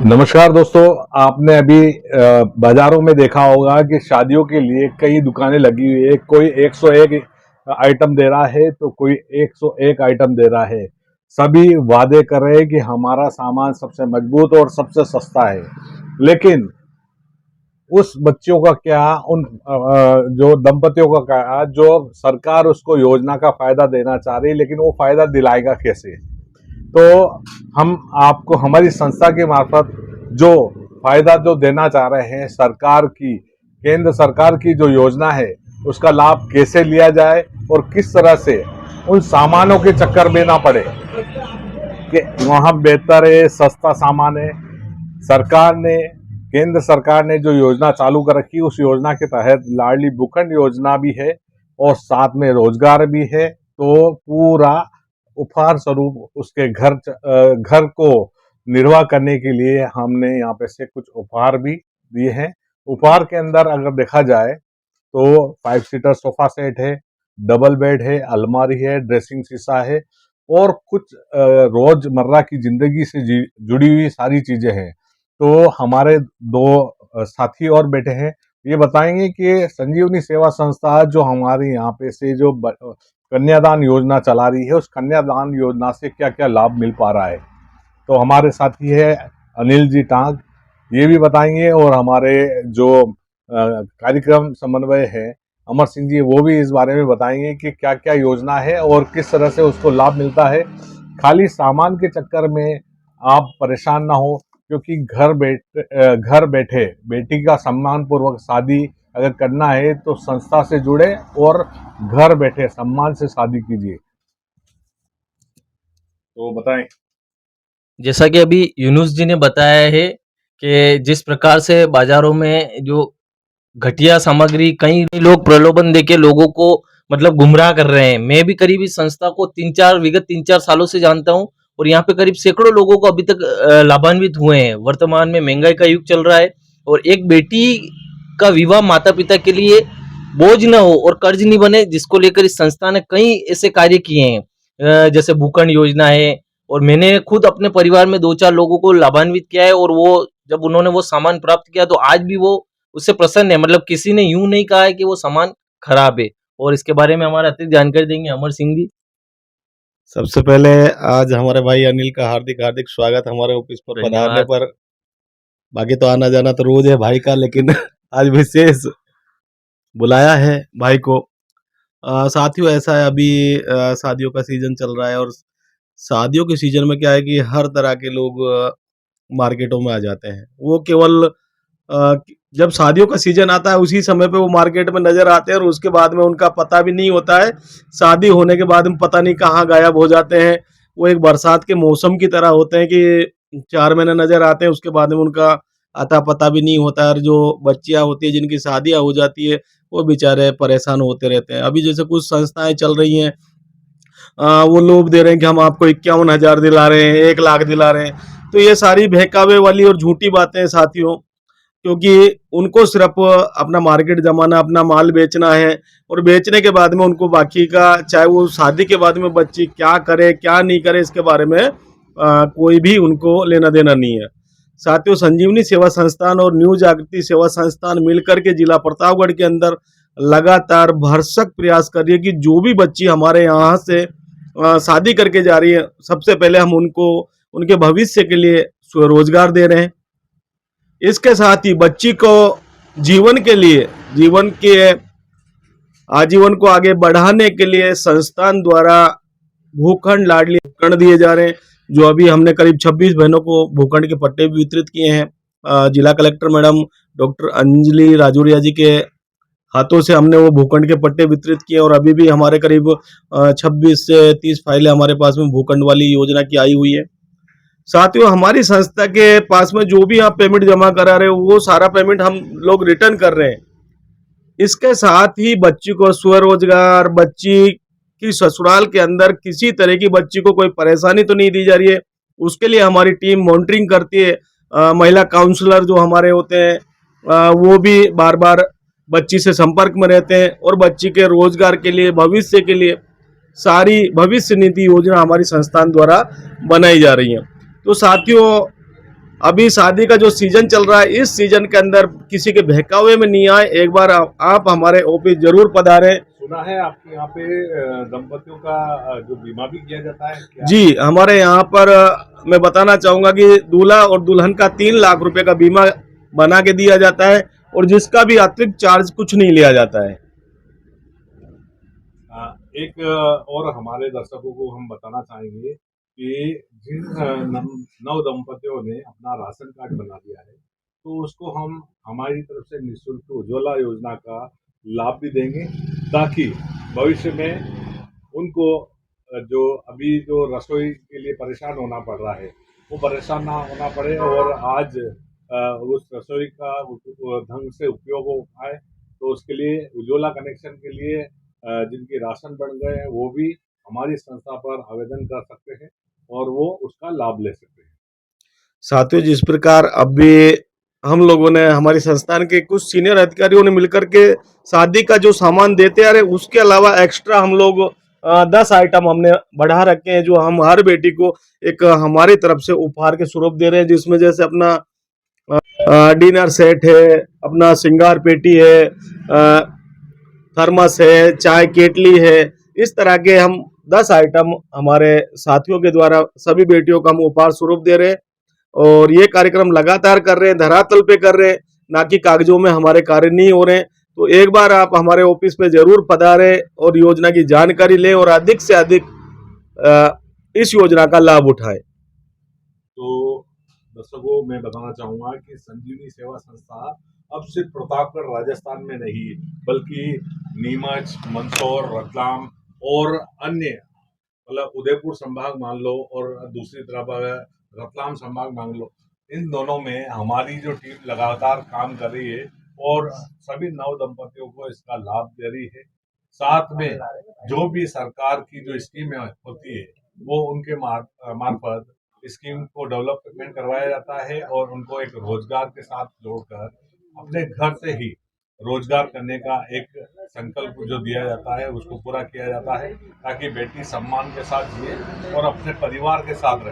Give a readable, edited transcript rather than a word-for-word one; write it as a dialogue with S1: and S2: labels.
S1: नमस्कार दोस्तों। आपने अभी बाजारों में देखा होगा कि शादियों के लिए कई दुकानें लगी हुई है। कोई 101 आइटम दे रहा है तो कोई 101 आइटम दे रहा है। सभी वादे कर रहे हैं कि हमारा सामान सबसे मजबूत और सबसे सस्ता है। लेकिन उस बच्चों का क्या, उन जो दंपतियों का क्या जो सरकार उसको योजना का फायदा देना चाह रही है, लेकिन वो फायदा दिलाएगा कैसे? तो हम आपको हमारी संस्था के मार्फत जो फायदा जो देना चाह रहे हैं, सरकार की, केंद्र सरकार की जो योजना है उसका लाभ कैसे लिया जाए और किस तरह से उन सामानों के चक्कर में ना पड़े कि वहाँ बेहतर है, सस्ता सामान है। सरकार ने, केंद्र सरकार ने जो योजना चालू कर रखी, उस योजना के तहत लाडली बुकंड योजना भी है और साथ में रोजगार भी है। तो पूरा उपहार स्वरूप उसके घर को निर्वाह करने के लिए हमने यहाँ पे से कुछ उपहार भी दिए हैं। उपहार के अंदर अगर देखा जाए तो 5 सीटर सोफा सेट है, डबल बेड है, अलमारी है, ड्रेसिंग शीशा है और कुछ रोजमर्रा की जिंदगी से जुड़ी हुई सारी चीजें हैं। तो हमारे दो साथी और बैठे हैं, ये बताएंगे कि संजीवनी सेवा संस्था जो हमारे यहाँ पे से जो कन्यादान योजना चला रही है, उस कन्यादान योजना से क्या क्या लाभ मिल पा रहा है। तो हमारे साथी है अनिल जी टांग, ये भी बताएंगे। और हमारे जो कार्यक्रम समन्वय है अमर सिंह जी, वो भी इस बारे में बताएंगे कि क्या क्या योजना है और किस तरह से उसको लाभ मिलता है। खाली सामान के चक्कर में आप परेशान ना हो, क्योंकि घर बैठे बेटी का सम्मान पूर्वक शादी अगर करना है तो संस्था से जुड़े और घर बैठे सम्मान से शादी कीजिए। तो बताएं।
S2: जैसा कि अभी यूनुस जी ने बताया है कि जिस प्रकार से बाजारों में जो घटिया सामग्री कई लोग प्रलोभन देके लोगों को मतलब गुमराह कर रहे हैं। मैं भी करीब इस संस्था को विगत 3-4 सालों से जानता हूं और यहाँ पे करीब सैकड़ों लोगों को अभी तक लाभान्वित हुए हैं। वर्तमान में महंगाई का युग चल रहा है और एक बेटी का विवाह माता पिता के लिए बोझ न हो और कर्ज नहीं बने, जिसको लेकर इस संस्था ने कई ऐसे कार्य किए हैं। जैसे भूखंड योजना है और मैंने खुद अपने परिवार में 2-4 लोगों को लाभान्वित किया है और वो जब उन्होंने वो सामान प्राप्त किया तो आज भी वो उससे प्रसन्न है। मतलब किसी ने यूं नहीं कहा है कि वो सामान खराब है। और इसके बारे में हमारा अतिरिक्त जानकारी देंगे अमर सिंह जी।
S3: सबसे पहले आज हमारे भाई अनिल का हार्दिक हार्दिक स्वागत हमारे ऑफिस पर पधारने पर। बाकी तो आना जाना तो रोज है भाई का, लेकिन आज विशेष बुलाया है भाई को। साथियों, ऐसा है अभी शादियों का सीजन चल रहा है और शादियों के सीजन में क्या है कि हर तरह के लोग मार्केटों में आ जाते हैं। वो केवल जब शादियों का सीजन आता है उसी समय पे वो मार्केट में नजर आते हैं और उसके बाद में उनका पता भी नहीं होता है। शादी होने के बाद में पता नहीं कहाँ गायब हो जाते हैं। वो एक बरसात के मौसम की तरह होते हैं कि 4 महीने नजर आते हैं, उसके बाद में उनका अता पता भी नहीं होता है। और जो बच्चियां होती है जिनकी शादियां हो जाती है वो बेचारे परेशान होते रहते हैं। अभी जैसे कुछ संस्थाएं चल रही हैं, वो लोभ दे रहे हैं कि हम आपको 51,000 दिला रहे हैं, 1 लाख दिला रहे हैं। तो ये सारी बहकावे वाली और झूठी बातें हैं साथियों, क्योंकि उनको सिर्फ अपना मार्केट जमाना, अपना माल बेचना है और बेचने के बाद में उनको बाकी का, चाहे वो शादी के बाद में बच्ची क्या करे क्या नहीं करे, इसके बारे में कोई भी उनको लेना देना नहीं है। साथियों, संजीवनी सेवा संस्थान और न्यू जागृति सेवा संस्थान मिलकर के जिला प्रतापगढ़ के अंदर लगातार भरसक प्रयास कर रही है कि जो भी बच्ची हमारे यहाँ से शादी करके जा रही है, सबसे पहले हम उनको उनके भविष्य के लिए स्वरोजगार दे रहे हैं। इसके साथ ही बच्ची को जीवन के लिए, जीवन के आजीवन को आगे बढ़ाने के लिए संस्थान द्वारा भूखंड लाडली उपकरण दिए जा रहे हैं। जो अभी हमने करीब 26 बहनों को भूखंड के पट्टे भी वितरित किए हैं। जिला collector madam doctor Anjali Rajoria ji के हाथों से हमने वो भूखंड के पट्टे वितरित किए और अभी भी हमारे करीब 26 से 30 फाइलें हमारे पास में भूखंड वाली योजना की आई हुई है। साथियों, हमारी संस्था के पास में जो भी आप पेमेंट जमा करा रहे हो वो सारा पेमेंट हम लोग रिटर्न कर रहे हैं। इसके साथ ही बच्ची को स्वरोजगार, बच्ची की ससुराल के अंदर किसी तरह की बच्ची को कोई परेशानी तो नहीं दी जा रही है, उसके लिए हमारी टीम मॉनिटरिंग करती है। महिला काउंसलर जो हमारे होते हैं वो भी बार बार बच्ची से संपर्क में रहते हैं और बच्ची के रोजगार के लिए, भविष्य के लिए सारी भविष्य निधि योजना हमारी संस्थान द्वारा बनाई जा रही है। तो साथियों, अभी शादी का जो सीजन चल रहा है, इस सीजन के अंदर किसी के बहकावे में नहीं आए। एक बार आप हमारे ऑफिस जरूर पधारें।
S1: सुना है आपके यहाँ पे दंपतियों का जो बीमा भी किया जाता है क्या?
S3: जी, हमारे यहाँ पर मैं बताना चाहूंगा कि दूल्हा और दुल्हन का 3 लाख रुपए का बीमा बना के दिया जाता है और जिसका भी अतिरिक्त चार्ज कुछ नहीं लिया जाता है।
S1: एक और हमारे दर्शकों को हम बताना चाहेंगे कि जिन नव दंपतियों ने अपना राशन कार्ड बना दिया है, तो उसको हम हमारी तरफ से निःशुल्क उज्ज्वला योजना का लाभ भी देंगे, ताकि भविष्य में उनको जो अभी जो रसोई के लिए परेशान होना पड़ रहा है, वो परेशान ना होना पड़े और आज उस रसोई का ढंग से उपयोग हो पाए। तो उसके लिए उज्ज्वला कनेक्शन के लिए जिनके राशन बन गए हैं, वो भी हमारी संस्था पर आवेदन कर सकते हैं और वो उसका लाभ ले सकते हैं।
S3: साथियों, जिस प्रकार अभी हम लोगों ने, हमारी संस्थान के कुछ सीनियर अधिकारियों ने मिलकर के शादी का जो सामान देते आ रहे, उसके अलावा एक्स्ट्रा हम लोग 10 आइटम हमने बढ़ा रखे हैं, जो हम हर बेटी को एक हमारी तरफ से उपहार के स्वरूप दे रहे हैं, जिसमें जैसे अपना डिनर सेट है, अपना श्रृंगार पेटी है, थर्मस है, चाय केटली है। इस तरह के हम 10 आइटम हमारे साथियों के द्वारा सभी बेटियों को हम उपहार स्वरूप दे रहे हैं और ये कार्यक्रम लगातार कर रहे हैं, धरातल पे कर रहे हैं, ना कि कागजों में हमारे कार्य नहीं हो रहे हैं। तो एक बार आप हमारे ऑफिस पे जरूर पधारें और योजना की जानकारी लें और अधिक से अधिक इस योजना का लाभ उठाएं।
S1: तो दर्शकों, मैं बताना चाहूँगा कि संजीवनी सेवा संस्था अब सिर्फ प्रतापगढ़ राजस्थान में नहीं, बल्कि नीमच, मंदसौर, रतलाम और अन्य मतलब उदयपुर संभाग मान लो और दूसरी तरफ रतलाम संभाग मान लो, इन दोनों में हमारी जो टीम लगातार काम कर रही है और सभी नव दंपतियों को इसका लाभ दे रही है। साथ में जो भी सरकार की जो स्कीमें होती है, वो उनके मार्फत स्कीम को डेवलपमेंट करवाया जाता है और उनको एक रोजगार के साथ जोड़कर अपने घर से ही रोजगार करने का एक संकल्प जो दिया जाता है, उसको पूरा किया जाता है, ताकि बेटी सम्मान के साथ जिए और अपने परिवार के साथ रहे।